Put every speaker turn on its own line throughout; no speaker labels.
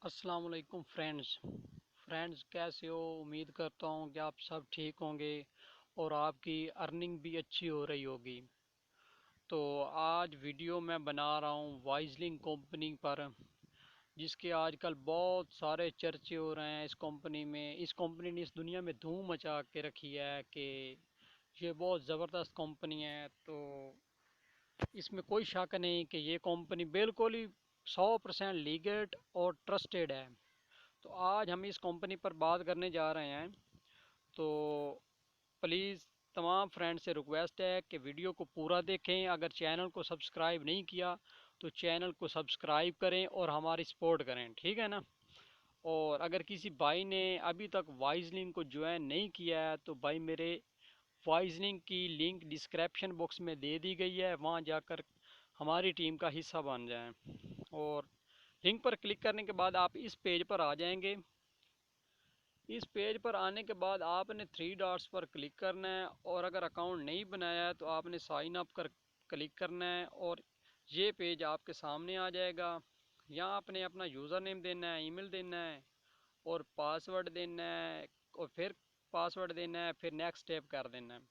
अस्सलाम वालेकुम फ्रेंड्स कैसे हो। उम्मीद करता हूँ कि आप सब ठीक होंगे और आपकी अर्निंग भी अच्छी हो रही होगी। तो आज वीडियो मैं बना रहा हूँ वाइजलिंग कंपनी पर, जिसके आजकल बहुत सारे चर्चे हो रहे हैं। इस कंपनी ने इस दुनिया में धूम मचा के रखी है कि ये बहुत ज़बरदस्त कंपनी है। तो इसमें कोई शक नहीं कि ये कंपनी बिल्कुल ही 100% लीगल और ट्रस्टेड है। तो आज हम इस कंपनी पर बात करने जा रहे हैं। तो प्लीज़ तमाम फ्रेंड से रिक्वेस्ट है कि वीडियो को पूरा देखें। अगर चैनल को सब्सक्राइब नहीं किया तो चैनल को सब्सक्राइब करें और हमारी सपोर्ट करें, ठीक है ना। और अगर किसी भाई ने अभी तक वाइजलिंग को ज्वाइन नहीं किया है तो भाई मेरे वाइजलिंग की लिंक डिस्क्रिप्शन बॉक्स में दे दी गई है, वहाँ जाकर हमारी टीम का हिस्सा बन जाएं। और लिंक पर क्लिक करने के बाद आप इस पेज पर आ जाएंगे। इस पेज पर आने के बाद आपने थ्री डॉट्स पर क्लिक करना है और अगर अकाउंट नहीं बनाया है तो आपने साइन अप कर क्लिक करना है और ये पेज आपके सामने आ जाएगा। यहाँ आपने अपना यूज़र नेम देना है, ईमेल देना है और पासवर्ड देना है और फिर पासवर्ड देना है, फिर नेक्स्ट स्टेप कर देना है।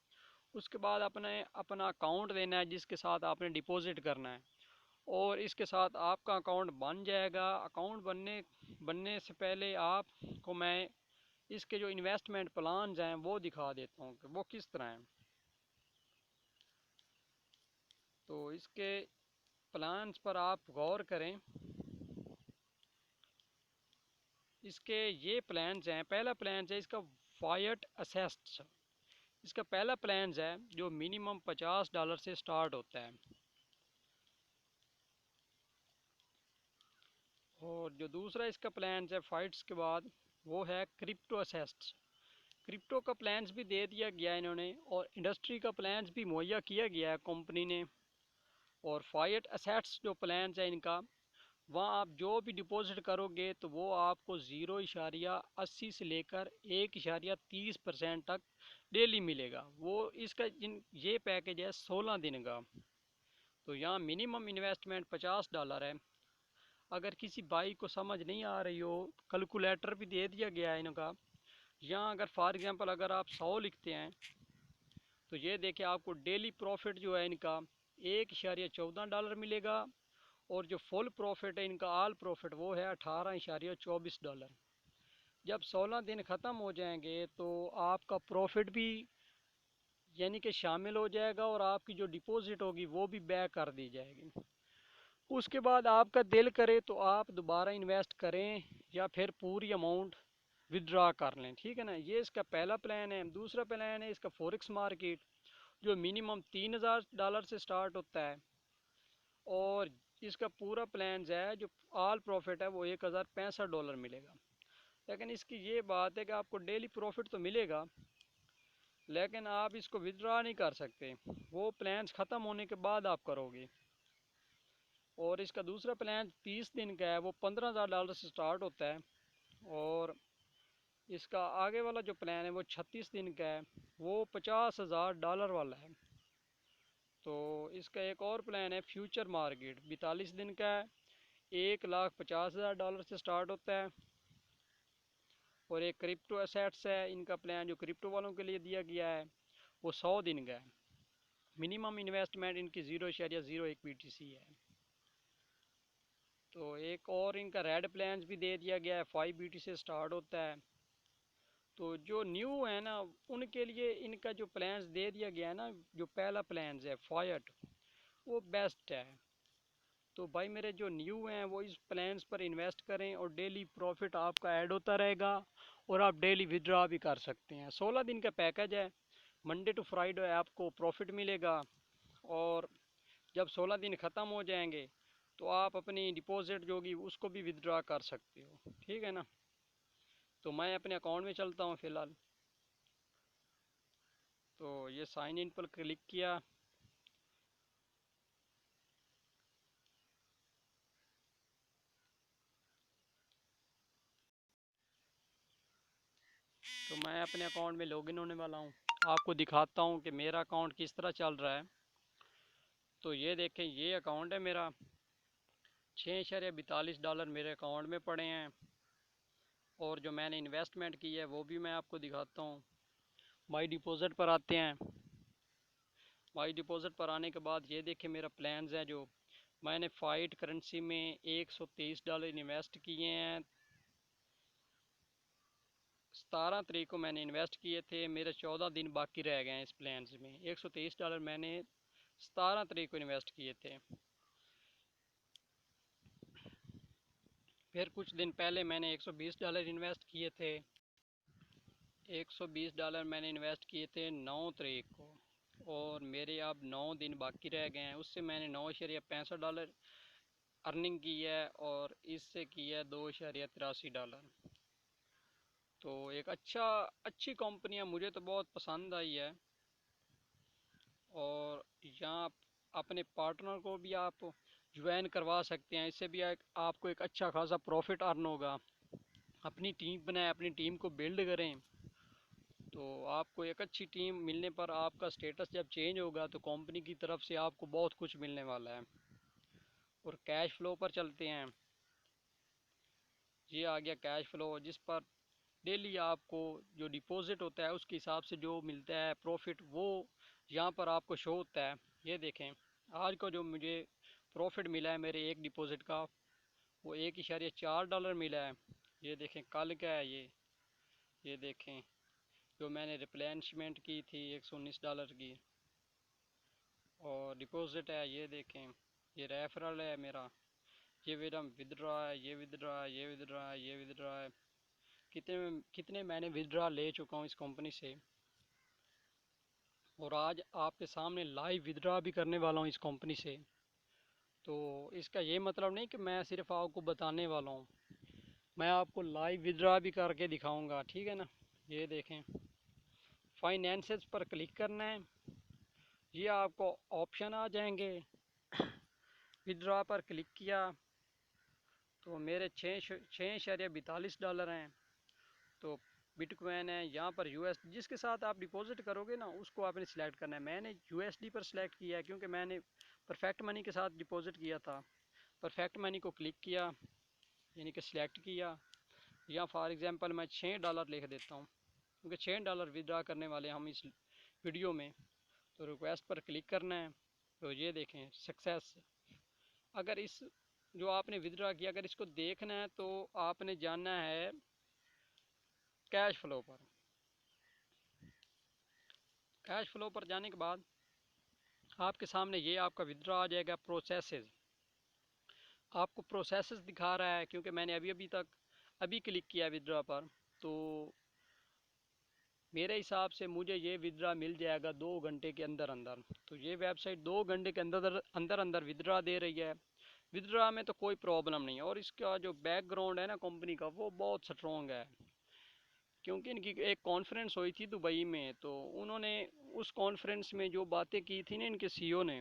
उसके बाद अपने अपना अकाउंट देना है जिसके साथ आपने डिपॉजिट करना है और इसके साथ आपका अकाउंट बन जाएगा। अकाउंट बनने से पहले आपको मैं इसके जो इन्वेस्टमेंट प्लान्स हैं वो दिखा देता हूँ कि वो किस तरह हैं। तो इसके प्लान्स पर आप गौर करें। इसके ये प्लान्स हैं, पहला प्लान्स है इसका फायट असेस्ट। इसका पहला प्लान्स है जो मिनिमम $50 से स्टार्ट होता है। और जो दूसरा इसका प्लान्स है फाइट्स के बाद वो है क्रिप्टो असेस्ट। क्रिप्टो का प्लान्स भी दे दिया गया है इन्होंने और इंडस्ट्री का प्लान्स भी मुहैया किया गया है कंपनी ने। और फाइट असेट्स जो प्लान्स है इनका, वहाँ आप जो भी डिपॉजिट करोगे तो वो आपको 0.80 से लेकर 1.30% तक डेली मिलेगा। वो इसका ये पैकेज है 16 दिन का। तो यहाँ मिनिमम इन्वेस्टमेंट $50 है। अगर किसी भाई को समझ नहीं आ रही हो, कैलकुलेटर भी दे दिया गया है इनका। यहाँ अगर फॉर एग्जांपल अगर आप 100 लिखते हैं तो ये देखिए आपको डेली प्रॉफिट जो है इनका $1.14 मिलेगा। और जो फुल प्रॉफिट है इनका ऑल प्रॉफिट वो है $18.24। जब 16 दिन ख़त्म हो जाएंगे तो आपका प्रॉफिट भी यानी कि शामिल हो जाएगा और आपकी जो डिपॉजिट होगी वो भी बैक कर दी जाएगी। उसके बाद आपका दिल करे तो आप दोबारा इन्वेस्ट करें या फिर पूरी अमाउंट विदड्रॉ कर लें, ठीक है ना। ये इसका पहला प्लान है। दूसरा प्लान है इसका फॉरेक्स मार्केट, जो मिनिमम $3000 से स्टार्ट होता है। और इसका पूरा प्लान है जो ऑल प्रॉफिट है वो $1065 मिलेगा। लेकिन इसकी ये बात है कि आपको डेली प्रॉफिट तो मिलेगा लेकिन आप इसको विदड्रॉ नहीं कर सकते, वो प्लान्स ख़त्म होने के बाद आप करोगे। और इसका दूसरा प्लान 30 दिन का है, वो $15,000 से स्टार्ट होता है। और इसका आगे वाला जो प्लान है वो 36 दिन का है, वो $50,000 वाला है। तो इसका एक और प्लान है फ्यूचर मार्केट, 42 दिन का है, $1,50,000 से स्टार्ट होता है। और एक क्रिप्टो एसेट्स है, इनका प्लान जो क्रिप्टो वालों के लिए दिया गया है वो 100 दिन का है। मिनिमम इन्वेस्टमेंट इनकी 0.01 BTC है। तो एक और इनका रेड प्लान भी दे दिया गया है, 5 BTC से स्टार्ट होता है। तो जो न्यू है ना उनके लिए इनका जो प्लान्स दे दिया गया है ना, जो पहला प्लान है फायट, वो बेस्ट है। तो भाई मेरे जो न्यू हैं वो इस प्लान्स पर इन्वेस्ट करें और डेली प्रॉफिट आपका ऐड होता रहेगा और आप डेली विड्रॉ भी कर सकते हैं। 16 दिन का पैकेज है, मंडे टू फ्राइडे आपको प्रॉफिट मिलेगा। और जब 16 दिन ख़त्म हो जाएंगे तो आप अपनी डिपॉजिट जो होगी उसको भी विड्रॉ कर सकते हो, ठीक है ना। तो मैं अपने अकाउंट में चलता हूँ फ़िलहाल। तो ये साइन इन पर क्लिक किया। तो मैं अपने अकाउंट में लॉगिन होने वाला हूँ। आपको दिखाता हूँ कि मेरा अकाउंट किस तरह चल रहा है। तो ये देखें, ये अकाउंट है मेरा। $6.42 मेरे अकाउंट में पड़े हैं। और जो मैंने इन्वेस्टमेंट की है वो भी मैं आपको दिखाता हूँ। माई डिपॉज़िट पर आते हैं। माई डिपॉज़िट पर आने के बाद ये देखिए मेरा प्लान्स है, जो मैंने फ़ाइट करेंसी में $123 इन्वेस्ट किए हैं। 17 तारीख को मैंने इन्वेस्ट किए थे, मेरे 14 दिन बाकी रह गए हैं इस प्लान्स में। $123 मैंने 17 तारीख को इन्वेस्ट किए थे। फिर कुछ दिन पहले मैंने $120 इन्वेस्ट किए थे। $120 मैंने इन्वेस्ट किए थे 9 तारीख को, और मेरे अब 9 दिन बाकी रह गए हैं। उससे मैंने $9.65 अर्निंग की है, और इससे की है $2.83। तो एक अच्छी कंपनी है, मुझे तो बहुत पसंद आई है। और यहाँ अपने पार्टनर को भी आप ज्वाइन करवा सकते हैं, इससे भी आपको एक अच्छा खासा प्रॉफिट अर्न होगा। अपनी टीम बनाएं, अपनी टीम को बिल्ड करें, तो आपको एक अच्छी टीम मिलने पर आपका स्टेटस जब चेंज होगा तो कंपनी की तरफ से आपको बहुत कुछ मिलने वाला है। और कैश फ्लो पर चलते हैं। ये आ गया कैश फ्लो, जिस पर डेली आपको जो डिपॉजिट होता है उसके हिसाब से जो मिलता है प्रॉफिट, वो यहाँ पर आपको शो होता है। ये देखें, आज का जो मुझे प्रॉफिट मिला है मेरे एक डिपॉजिट का, वो $1.4 मिला है। ये देखें कल का है ये देखें, जो मैंने रिप्लेनिशमेंट की थी $119 की, और डिपॉजिट है ये देखें, ये रेफरल है मेरा, ये मेरा विदड्रॉ है, ये विदड्रॉ है, ये विदड्रॉ है, ये विदड्रॉ है। कितने मैंने विदड्रॉ ले चुका हूँ इस कंपनी से। और आज आपके सामने लाइव विदड्रॉ भी करने वाला हूँ इस कंपनी से। तो इसका ये मतलब नहीं कि मैं सिर्फ आपको बताने वाला हूँ, मैं आपको लाइव विदड्रॉ भी करके दिखाऊंगा, ठीक है ना। ये देखें, फाइनेंसेस पर क्लिक करना है, ये आपको ऑप्शन आ जाएंगे। विदड्रॉ पर क्लिक किया तो मेरे $6.42 हैं। तो बिटकॉइन है, यहाँ पर यूएस जिसके साथ आप डिपॉजिट करोगे ना उसको आपने सिलेक्ट करना है। मैंने यूएसडी पर सिलेक्ट किया है क्योंकि मैंने परफेक्ट मनी के साथ डिपॉजिट किया था। परफेक्ट मनी को क्लिक किया, यानी कि सिलेक्ट किया। या फॉर एग्जांपल मैं $6 लिख देता हूँ, क्योंकि $6 विड्रा करने वाले हम इस वीडियो में। तो रिक्वेस्ट पर क्लिक करना है, तो ये देखें सक्सेस। अगर इस जो आपने विड्रा किया अगर इसको देखना है तो आपने जानना है कैश फ्लो पर। कैश फ्लो पर जाने के बाद आपके सामने ये आपका विड्रॉ आ जाएगा प्रोसेसेस। आपको प्रोसेसेस दिखा रहा है क्योंकि मैंने अभी क्लिक किया विड्रॉ पर। तो मेरे हिसाब से मुझे ये विड्रॉ मिल जाएगा 2 घंटे के अंदर अंदर। तो ये वेबसाइट 2 घंटे के अंदर अंदर अंदर विड्रॉ दे रही है। विड्रॉ में तो कोई प्रॉब्लम नहीं है, और इसका जो बैकग्राउंड है ना कंपनी का वो बहुत स्ट्रॉन्ग है। क्योंकि इनकी एक कॉन्फ्रेंस हुई थी दुबई में, तो उन्होंने उस कॉन्फ्रेंस में जो बातें की थी ना इनके सीईओ ने,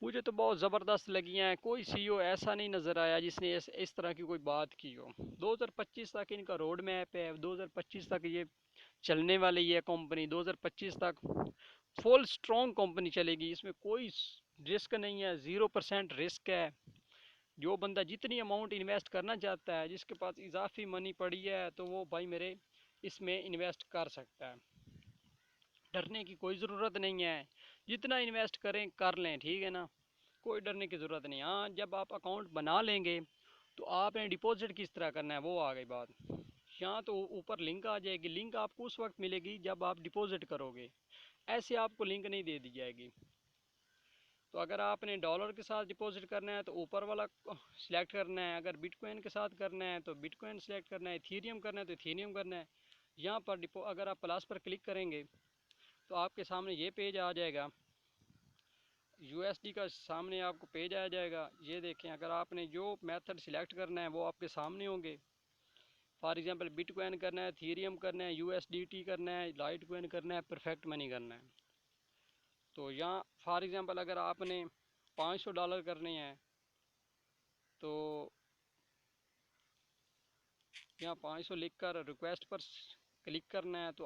मुझे तो बहुत ज़बरदस्त लगी हैं। कोई सीईओ ऐसा नहीं नज़र आया जिसने इस तरह की कोई बात की हो। 2025 तक इनका रोड मैप है, 2025 तक ये चलने वाली है कंपनी। 2025 तक फुल स्ट्रॉन्ग कंपनी चलेगी, इसमें कोई रिस्क नहीं है, 0% रिस्क है। जो बंदा जितनी अमाउंट इन्वेस्ट करना चाहता है, जिसके पास इजाफी मनी पड़ी है, तो वो भाई मेरे इसमें इन्वेस्ट कर सकता है। डरने की कोई ज़रूरत नहीं है, जितना इन्वेस्ट करें कर लें, ठीक है ना। कोई डरने की ज़रूरत नहीं। हाँ, जब आप अकाउंट बना लेंगे तो आपने डिपॉजिट किस तरह करना है वो आ गई बात। यहाँ तो ऊपर लिंक आ जाएगी, लिंक आपको उस वक्त मिलेगी जब आप डिपॉजिट करोगे, ऐसे आपको लिंक नहीं दे दी जाएगी। तो अगर आपने डॉलर के साथ डिपॉजिट करना है तो ऊपर वाला सिलेक्ट करना है, अगर बिटकॉइन के साथ करना है तो बिटकॉइन सिलेक्ट करना है, इथेरियम करना है तो इथेरियम करना है। यहाँ पर अगर आप प्लस पर क्लिक करेंगे तो आपके सामने ये पेज आ जाएगा। यूएसडी का सामने आपको पेज आ जाएगा। ये देखें, अगर आपने जो मेथड सिलेक्ट करना है वो आपके सामने होंगे। फॉर एग्जांपल बिटकॉइन करना है, इथेरियम करना है, यूएसडीटी करना है, लाइटकॉइन करना है, परफेक्ट मनी करना है। तो यहाँ फॉर एग्जांपल अगर आपने $500 करने हैं तो यहाँ 500 लिख कर रिक्वेस्ट पर क्लिक करना है, तो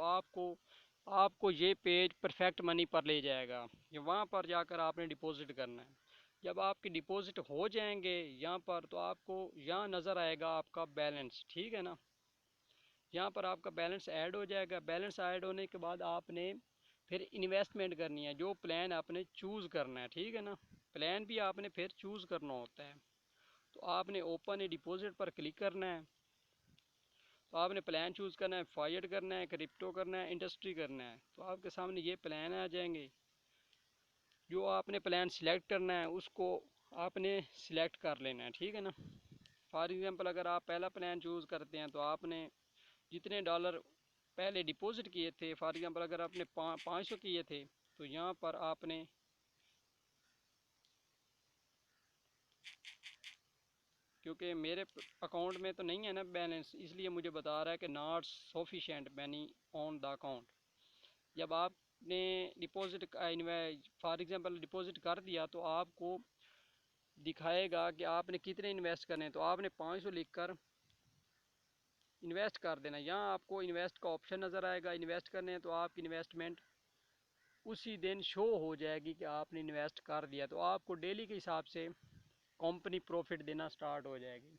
आपको ये पेज परफेक्ट मनी पर ले जाएगा। ये वहाँ पर जाकर आपने डिपॉजिट करना है। जब आपके डिपॉजिट हो जाएंगे यहाँ पर, तो आपको यहाँ नज़र आएगा आपका बैलेंस, ठीक है ना। यहाँ पर आपका बैलेंस ऐड हो जाएगा। बैलेंस ऐड होने के बाद आपने फिर इन्वेस्टमेंट करनी है, जो प्लान आपने चूज़ करना है, ठीक है ना। प्लान भी आपने फिर चूज़ करना होता है। तो आपने ओपन ए डिपॉजिट पर क्लिक करना है। तो आपने प्लान चूज़ करना है, फाइट करना है, क्रिप्टो करना है, इंडस्ट्री करना है। तो आपके सामने ये प्लान आ जाएंगे। जो आपने प्लान सिलेक्ट करना है उसको आपने सिलेक्ट कर लेना है, ठीक है ना। फॉर एग्ज़ाम्पल अगर आप पहला प्लान चूज़ करते हैं तो आपने जितने डॉलर पहले डिपॉजिट किए थे, फॉर एग्ज़ाम्पल अगर आपने 500 किए थे, तो यहाँ पर आपने, क्योंकि मेरे अकाउंट में तो नहीं है ना बैलेंस, इसलिए मुझे बता रहा है कि not sufficient money on the account. जब आपने डिपॉजिट फॉर एग्ज़ाम्पल डिपॉजिट कर दिया तो आपको दिखाएगा कि आपने कितने इन्वेस्ट करने हैं। तो आपने 500 लिख कर इन्वेस्ट कर देना। यहाँ आपको इन्वेस्ट का ऑप्शन नज़र आएगा, इन्वेस्ट करने हैं तो आपकी इन्वेस्टमेंट उसी दिन शो हो जाएगी कि आपने इन्वेस्ट कर दिया। तो आपको डेली के हिसाब से कंपनी प्रॉफिट देना स्टार्ट हो जाएगी।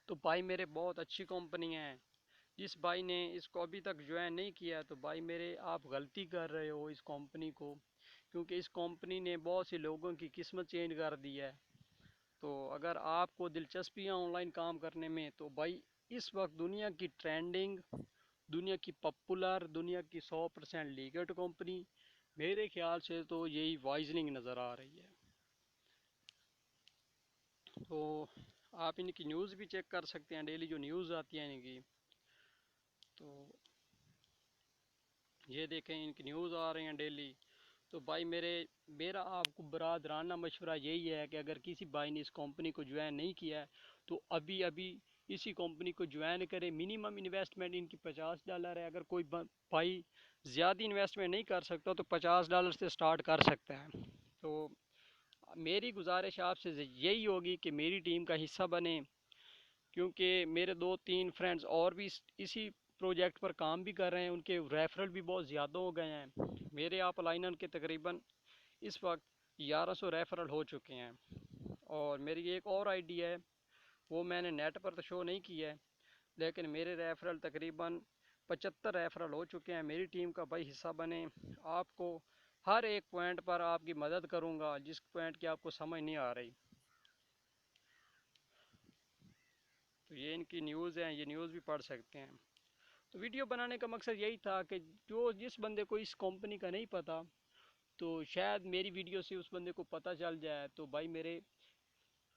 तो भाई मेरे बहुत अच्छी कंपनी है। जिस भाई ने इसको अभी तक ज्वाइन नहीं किया तो भाई मेरे आप गलती कर रहे हो इस कंपनी को, क्योंकि इस कंपनी ने बहुत से लोगों की किस्मत चेंज कर दी है। तो अगर आपको दिलचस्पी है ऑनलाइन काम करने में, तो भाई इस वक्त दुनिया की ट्रेंडिंग, दुनिया की पॉपुलर, दुनिया की 100% लीगेड कंपनी मेरे ख्याल से तो यही वाइजनिंग नज़र आ रही है। तो आप इनकी न्यूज़ भी चेक कर सकते हैं, डेली जो न्यूज़ आती है इनकी। तो ये देखें इनकी न्यूज़ आ रही हैं डेली। तो भाई मेरा आपको बरादराना मशवरा यही है कि अगर किसी भाई ने इस कंपनी को ज्वाइन नहीं किया है तो अभी अभी इसी कंपनी को ज्वाइन करें। मिनिमम इन्वेस्टमेंट इनकी $50 है। अगर कोई भाई ज़्यादा इन्वेस्टमेंट नहीं कर सकता तो $50 से स्टार्ट कर सकता है। तो मेरी गुजारिश आपसे यही होगी कि मेरी टीम का हिस्सा बने, क्योंकि मेरे 2-3 फ्रेंड्स और भी इसी प्रोजेक्ट पर काम भी कर रहे हैं, उनके रेफरल भी बहुत ज़्यादा हो गए हैं। मेरे आप लाइनर के तकरीबन इस वक्त 1100 रेफरल हो चुके हैं। और मेरी एक और आईडी है, वो मैंने नेट पर तो शो नहीं किया है, लेकिन मेरे रेफरल तकरीबन 75 रेफरल हो चुके हैं। मेरी टीम का भाई हिस्सा बने। आपको हर एक पॉइंट पर आपकी मदद करूंगा जिस पॉइंट की आपको समझ नहीं आ रही। तो ये इनकी न्यूज़ है, ये न्यूज़ भी पढ़ सकते हैं। तो वीडियो बनाने का मकसद यही था कि जो जिस बंदे को इस कंपनी का नहीं पता, तो शायद मेरी वीडियो से उस बंदे को पता चल जाए। तो भाई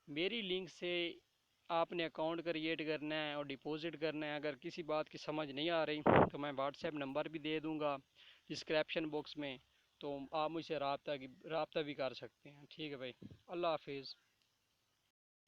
मेरी लिंक से आपने अकाउंट क्रिएट करना है और डिपॉजिट करना है। अगर किसी बात की समझ नहीं आ रही तो मैं व्हाट्सएप नंबर भी दे दूँगा डिस्क्रिप्शन बॉक्स में, तो आप मुझसे रब्ता भी कर सकते हैं। ठीक है भाई, अल्लाह हाफिज़।